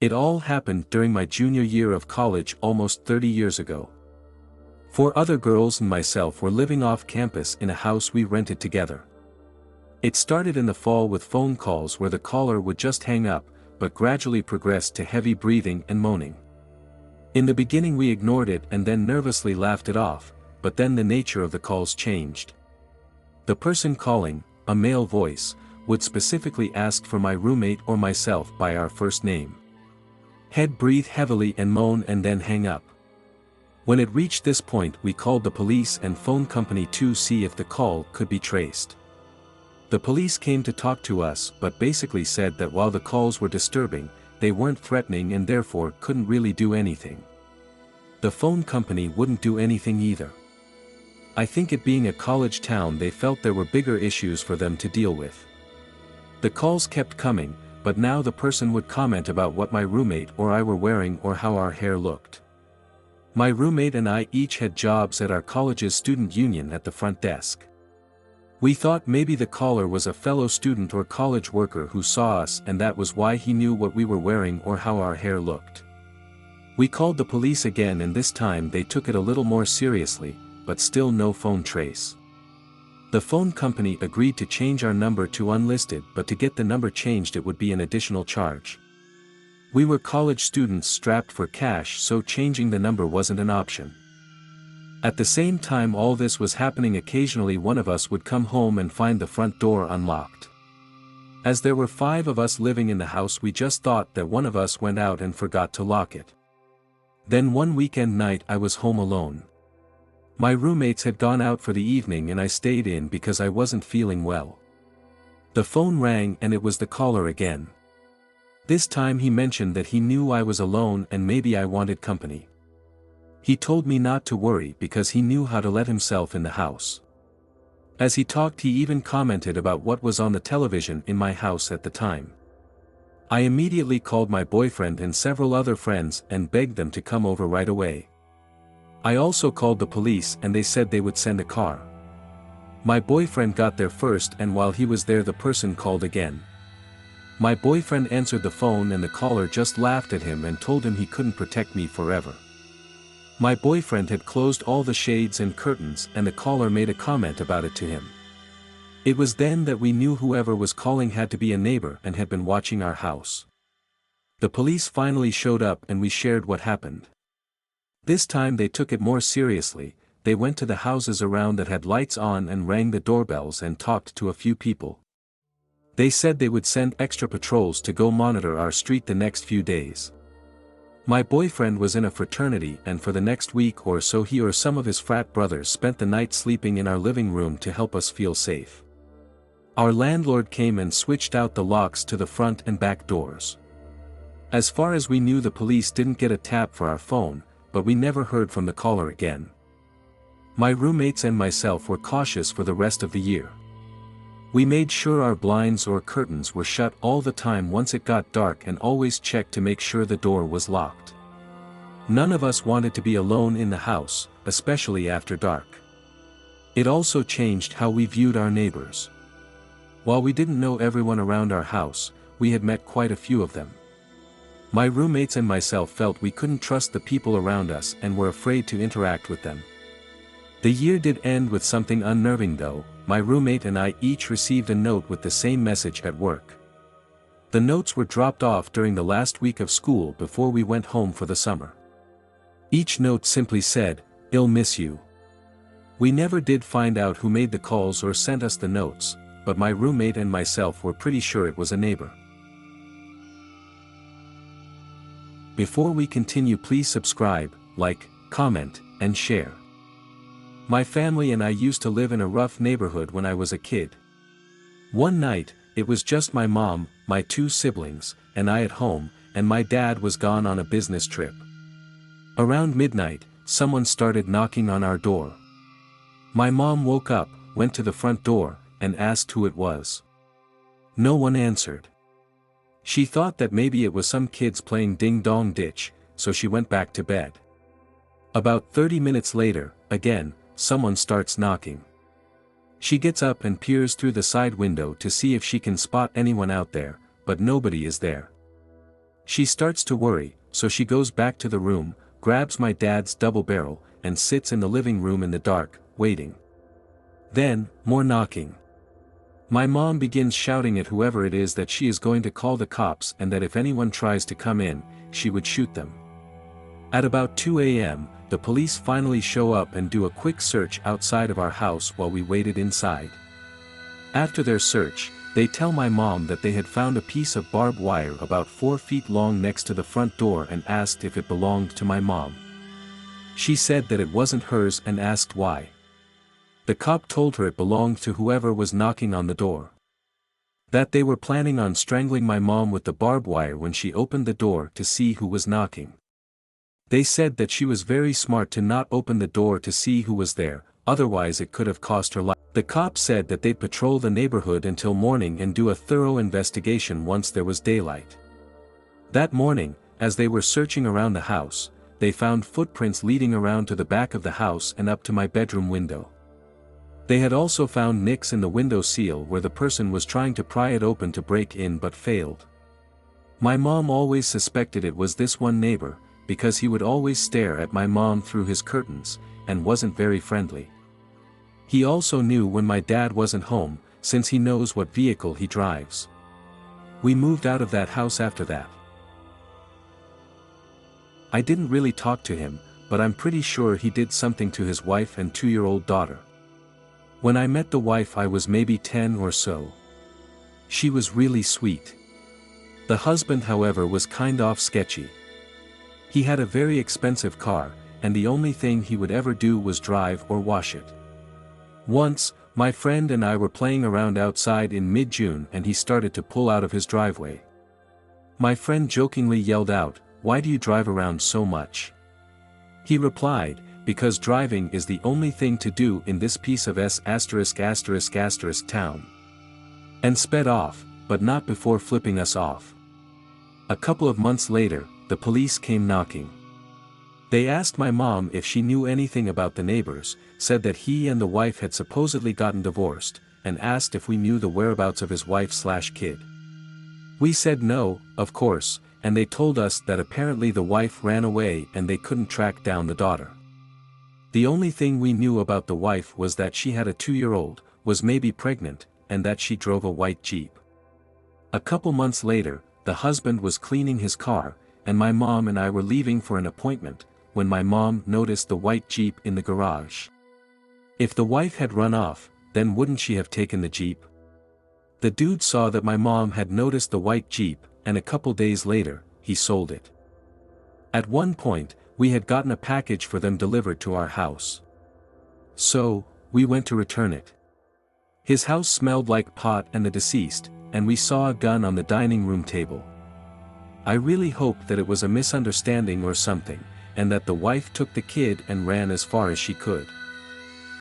It all happened during my junior year of college almost 30 years ago. 4 other girls and myself were living off campus in a house we rented together. It started in the fall with phone calls where the caller would just hang up, but gradually progressed to heavy breathing and moaning. In the beginning we ignored it and then nervously laughed it off, but then the nature of the calls changed. The person calling, a male voice, would specifically ask for my roommate or myself by our first name. He'd breathe heavily and moan and then hang up. When it reached this point we called the police and phone company to see if the call could be traced. The police came to talk to us but basically said that while the calls were disturbing, they weren't threatening and therefore couldn't really do anything. The phone company wouldn't do anything either. I think it being a college town they felt there were bigger issues for them to deal with. The calls kept coming, but now the person would comment about what my roommate or I were wearing or how our hair looked. My roommate and I each had jobs at our college's student union at the front desk. We thought maybe the caller was a fellow student or college worker who saw us and that was why he knew what we were wearing or how our hair looked. We called the police again and this time they took it a little more seriously, but still no phone trace. The phone company agreed to change our number to unlisted, but to get the number changed it would be an additional charge. We were college students strapped for cash, so changing the number wasn't an option. At the same time all this was happening, occasionally one of us would come home and find the front door unlocked. As there were 5 of us living in the house we just thought that one of us went out and forgot to lock it. Then one weekend night I was home alone. My roommates had gone out for the evening and I stayed in because I wasn't feeling well. The phone rang and it was the caller again. This time he mentioned that he knew I was alone and maybe I wanted company. He told me not to worry because he knew how to let himself in the house. As he talked he even commented about what was on the television in my house at the time. I immediately called my boyfriend and several other friends and begged them to come over right away. I also called the police and they said they would send a car. My boyfriend got there first and while he was there the person called again. My boyfriend answered the phone and the caller just laughed at him and told him he couldn't protect me forever. My boyfriend had closed all the shades and curtains and the caller made a comment about it to him. It was then that we knew whoever was calling had to be a neighbor and had been watching our house. The police finally showed up and we shared what happened. This time they took it more seriously. They went to the houses around that had lights on and rang the doorbells and talked to a few people. They said they would send extra patrols to go monitor our street the next few days. My boyfriend was in a fraternity and for the next week or so he or some of his frat brothers spent the night sleeping in our living room to help us feel safe. Our landlord came and switched out the locks to the front and back doors. As far as we knew the police didn't get a tap for our phone, but we never heard from the caller again. My roommates and myself were cautious for the rest of the year. We made sure our blinds or curtains were shut all the time once it got dark and always checked to make sure the door was locked. None of us wanted to be alone in the house, especially after dark. It also changed how we viewed our neighbors. While we didn't know everyone around our house, we had met quite a few of them. My roommates and myself felt we couldn't trust the people around us and were afraid to interact with them. The year did end with something unnerving though. My roommate and I each received a note with the same message at work. The notes were dropped off during the last week of school before we went home for the summer. Each note simply said, "I'll miss you." We never did find out who made the calls or sent us the notes, but my roommate and myself were pretty sure it was a neighbor. Before we continue, please subscribe, like, comment, and share. My family and I used to live in a rough neighborhood when I was a kid. One night, it was just my mom, my 2 siblings, and I at home, and my dad was gone on a business trip. Around midnight, someone started knocking on our door. My mom woke up, went to the front door, and asked who it was. No one answered. She thought that maybe it was some kids playing ding-dong ditch, so she went back to bed. About 30 minutes later, again, someone starts knocking. She gets up and peers through the side window to see if she can spot anyone out there, but nobody is there. She starts to worry, so she goes back to the room, grabs my dad's double barrel, and sits in the living room in the dark, waiting. Then, more knocking. My mom begins shouting at whoever it is that she is going to call the cops and that if anyone tries to come in, she would shoot them. At about 2 a.m., the police finally show up and do a quick search outside of our house while we waited inside. After their search, they tell my mom that they had found a piece of barbed wire about 4 feet long next to the front door and asked if it belonged to my mom. She said that it wasn't hers and asked why. The cop told her it belonged to whoever was knocking on the door. That they were planning on strangling my mom with the barbed wire when she opened the door to see who was knocking. They said that she was very smart to not open the door to see who was there, otherwise it could have cost her life. The cop said that they'd patrol the neighborhood until morning and do a thorough investigation once there was daylight. That morning, as they were searching around the house, they found footprints leading around to the back of the house and up to my bedroom window. They had also found nicks in the window sill where the person was trying to pry it open to break in but failed. My mom always suspected it was this one neighbor, because he would always stare at my mom through his curtains, and wasn't very friendly. He also knew when my dad wasn't home, since he knows what vehicle he drives. We moved out of that house after that. I didn't really talk to him, but I'm pretty sure he did something to his wife and 2-year-old daughter. When I met the wife I was maybe 10 or so. She was really sweet. The husband however was kind of sketchy. He had a very expensive car, and the only thing he would ever do was drive or wash it. Once, my friend and I were playing around outside in mid-June and he started to pull out of his driveway. My friend jokingly yelled out, "Why do you drive around so much?" He replied, "Because driving is the only thing to do in this piece of town." And sped off, but not before flipping us off. A couple of months later, the police came knocking. They asked my mom if she knew anything about the neighbors, said that he and the wife had supposedly gotten divorced, and asked if we knew the whereabouts of his wife/kid. We said no, of course, and they told us that apparently the wife ran away and they couldn't track down the daughter. The only thing we knew about the wife was that she had a 2-year-old, was maybe pregnant, and that she drove a white Jeep. A couple months later, the husband was cleaning his car, and my mom and I were leaving for an appointment, when my mom noticed the white Jeep in the garage. If the wife had run off, then wouldn't she have taken the Jeep? The dude saw that my mom had noticed the white Jeep, and a couple days later, he sold it. At one point, we had gotten a package for them delivered to our house. So, we went to return it. His house smelled like pot and the deceased, and we saw a gun on the dining room table. I really hoped that it was a misunderstanding or something, and that the wife took the kid and ran as far as she could.